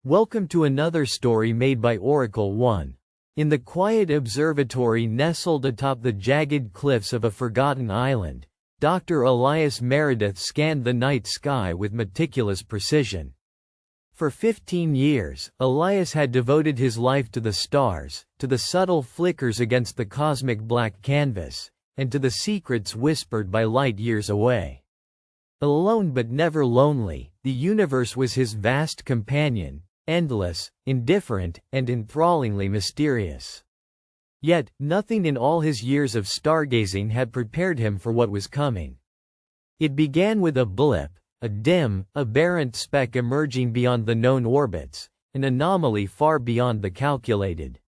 Welcome to another story made by Oracle 1. In the quiet observatory nestled atop the jagged cliffs of a forgotten island, Dr. Elias Meredith scanned the night sky with meticulous precision. For 15 years, Elias had devoted his life to the stars, to the subtle flickers against the cosmic black canvas, and to the secrets whispered by light years away. Alone but never lonely, the universe was his vast companion, endless, indifferent, and enthrallingly mysterious. Yet, nothing in all his years of stargazing had prepared him for what was coming. It began with a blip, a dim, aberrant speck emerging beyond the known orbits, an anomaly far beyond the calculated.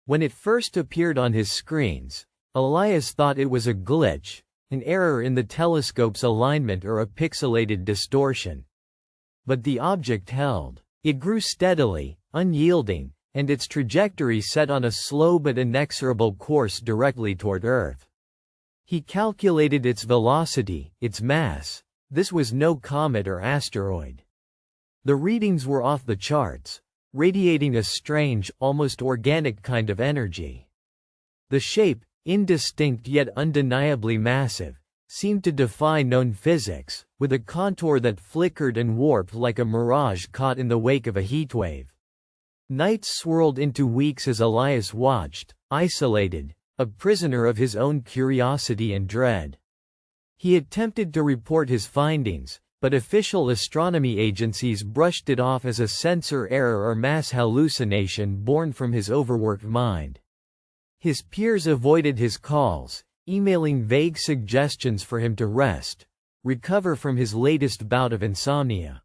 When it first appeared on his screens, Elias thought it was a glitch, an error in the telescope's alignment or a pixelated distortion. But the object held. It grew steadily, unyielding, and its trajectory set on a slow but inexorable course directly toward Earth. He calculated its velocity, its mass. This was no comet or asteroid. The readings were off the charts, radiating a strange, almost organic kind of energy. The shape, indistinct yet undeniably massive, seemed to defy known physics, with a contour that flickered and warped like a mirage caught in the wake of a heatwave. Nights swirled into weeks as Elias watched, isolated, a prisoner of his own curiosity and dread. He attempted to report his findings, but official astronomy agencies brushed it off as a sensor error or mass hallucination born from his overworked mind. His peers avoided his calls, emailing vague suggestions for him to rest, recover from his latest bout of insomnia.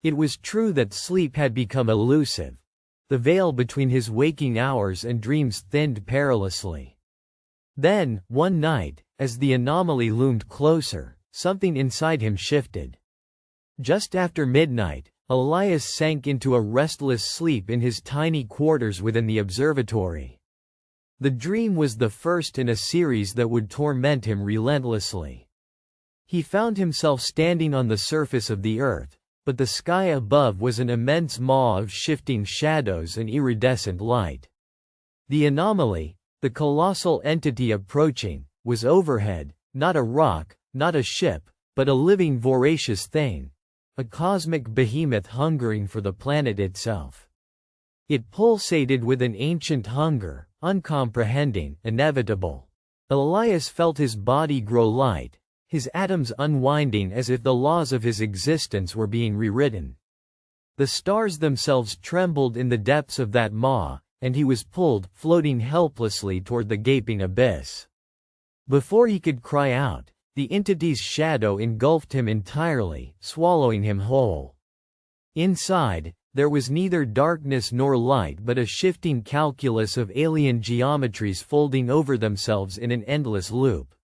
It was true that sleep had become elusive. The veil between his waking hours and dreams thinned perilously. Then, one night, as the anomaly loomed closer, something inside him shifted. Just after midnight, Elias sank into a restless sleep in his tiny quarters within the observatory. The dream was the first in a series that would torment him relentlessly. He found himself standing on the surface of the Earth, but the sky above was an immense maw of shifting shadows and iridescent light. The anomaly, the colossal entity approaching, was overhead, not a rock, not a ship, but a living voracious thing, a cosmic behemoth hungering for the planet itself. It pulsated with an ancient hunger, uncomprehending, inevitable. Elias felt his body grow light, his atoms unwinding as if the laws of his existence were being rewritten. The stars themselves trembled in the depths of that maw, and he was pulled, floating helplessly toward the gaping abyss. Before he could cry out, the entity's shadow engulfed him entirely, swallowing him whole. Inside, there was neither darkness nor light but a shifting calculus of alien geometries folding over themselves in an endless loop.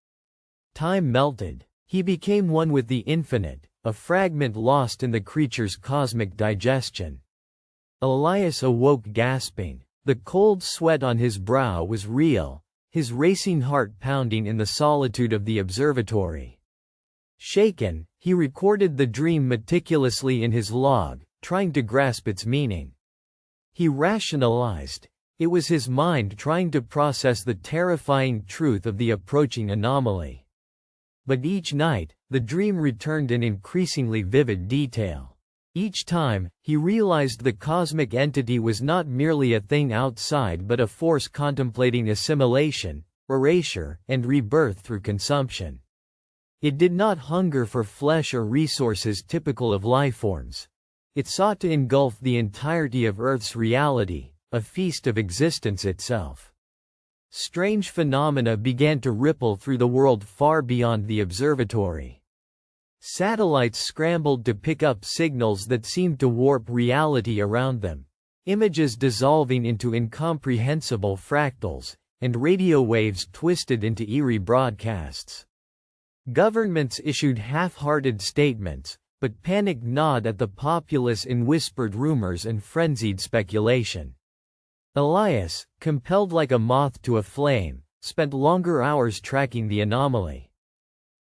Time melted. He became one with the infinite, a fragment lost in the creature's cosmic digestion. Elias awoke gasping. The cold sweat on his brow was real, his racing heart pounding in the solitude of the observatory. Shaken, he recorded the dream meticulously in his log, trying to grasp its meaning. He rationalized. It was his mind trying to process the terrifying truth of the approaching anomaly. But each night, the dream returned in increasingly vivid detail. Each time, he realized the cosmic entity was not merely a thing outside but a force contemplating assimilation, erasure, and rebirth through consumption. It did not hunger for flesh or resources typical of lifeforms. It sought to engulf the entirety of Earth's reality, a feast of existence itself. Strange phenomena began to ripple through the world far beyond the observatory. Satellites scrambled to pick up signals that seemed to warp reality around them, images dissolving into incomprehensible fractals, and radio waves twisted into eerie broadcasts. Governments issued half-hearted statements, but panic gnawed at the populace in whispered rumors and frenzied speculation. Elias, compelled like a moth to a flame, spent longer hours tracking the anomaly.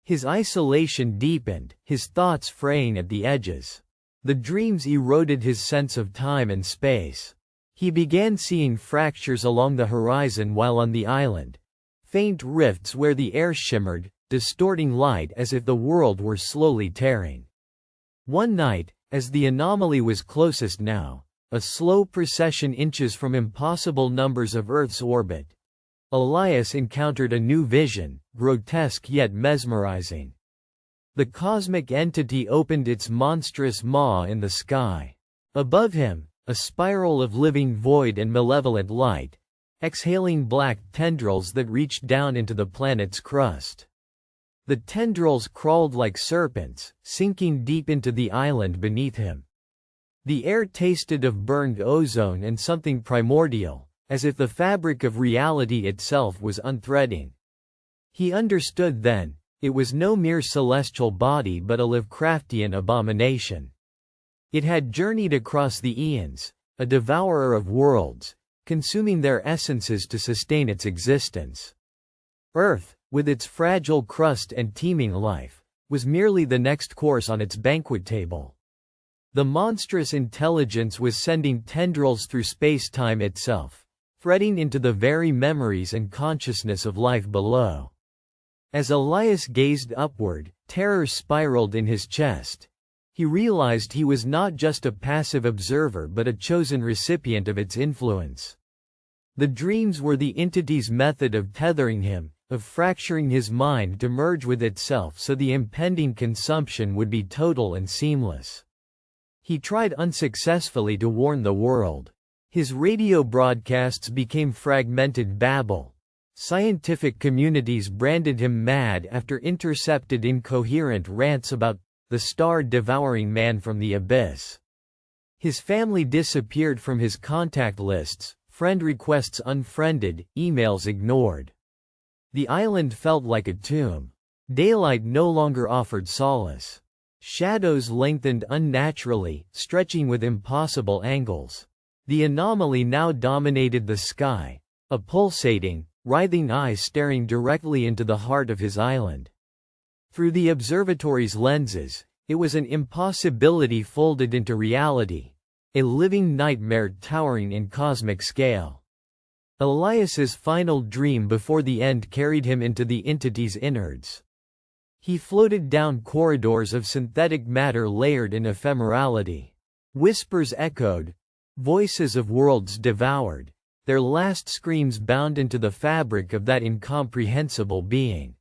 His isolation deepened, his thoughts fraying at the edges. The dreams eroded his sense of time and space. He began seeing fractures along the horizon while on the island, faint rifts where the air shimmered, distorting light as if the world were slowly tearing. One night, as the anomaly was closest now, a slow procession inches from impossible numbers of Earth's orbit, Elias encountered a new vision, grotesque yet mesmerizing. The cosmic entity opened its monstrous maw in the sky. Above him, a spiral of living void and malevolent light, exhaling black tendrils that reached down into the planet's crust. The tendrils crawled like serpents, sinking deep into the island beneath him. The air tasted of burned ozone and something primordial, as if the fabric of reality itself was unthreading. He understood then, it was no mere celestial body but a Lovecraftian abomination. It had journeyed across the eons, a devourer of worlds, consuming their essences to sustain its existence. Earth, with its fragile crust and teeming life, was merely the next course on its banquet table. The monstrous intelligence was sending tendrils through space-time itself, threading into the very memories and consciousness of life below. As Elias gazed upward, terror spiraled in his chest. He realized he was not just a passive observer but a chosen recipient of its influence. The dreams were the entity's method of tethering him, of fracturing his mind to merge with itself so the impending consumption would be total and seamless. He tried unsuccessfully to warn the world. His radio broadcasts became fragmented babble. Scientific communities branded him mad after intercepted incoherent rants about the star-devouring man from the abyss. His family disappeared from his contact lists, friend requests unfriended, emails ignored. The island felt like a tomb. Daylight no longer offered solace. Shadows lengthened unnaturally, stretching with impossible angles. The anomaly now dominated the sky, a pulsating, writhing eye staring directly into the heart of his island. Through the observatory's lenses, it was an impossibility folded into reality, a living nightmare towering in cosmic scale. Elias's final dream before the end carried him into the entity's innards. He floated down corridors of synthetic matter layered in ephemerality. Whispers echoed, voices of worlds devoured, their last screams bound into the fabric of that incomprehensible being.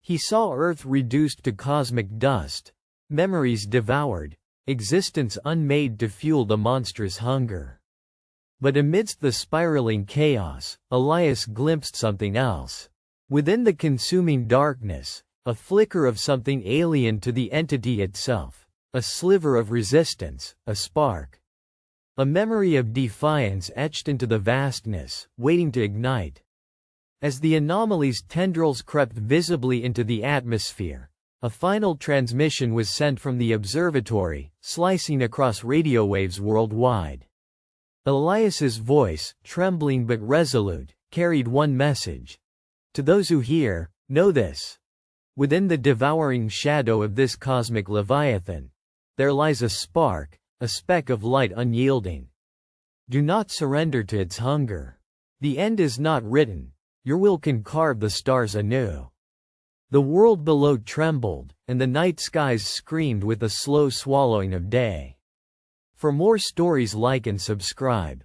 He saw Earth reduced to cosmic dust, memories devoured, existence unmade to fuel the monstrous hunger. But amidst the spiraling chaos, Elias glimpsed something else. Within the consuming darkness, a flicker of something alien to the entity itself, a sliver of resistance, a spark. A memory of defiance etched into the vastness, waiting to ignite. As the anomaly's tendrils crept visibly into the atmosphere, a final transmission was sent from the observatory, slicing across radio waves worldwide. Elias's voice, trembling but resolute, carried one message. To those who hear, know this. Within the devouring shadow of this cosmic leviathan, there lies a spark, a speck of light unyielding. Do not surrender to its hunger. The end is not written. Your will can carve the stars anew. The world below trembled, and the night skies screamed with the slow swallowing of day. For more stories, like and subscribe.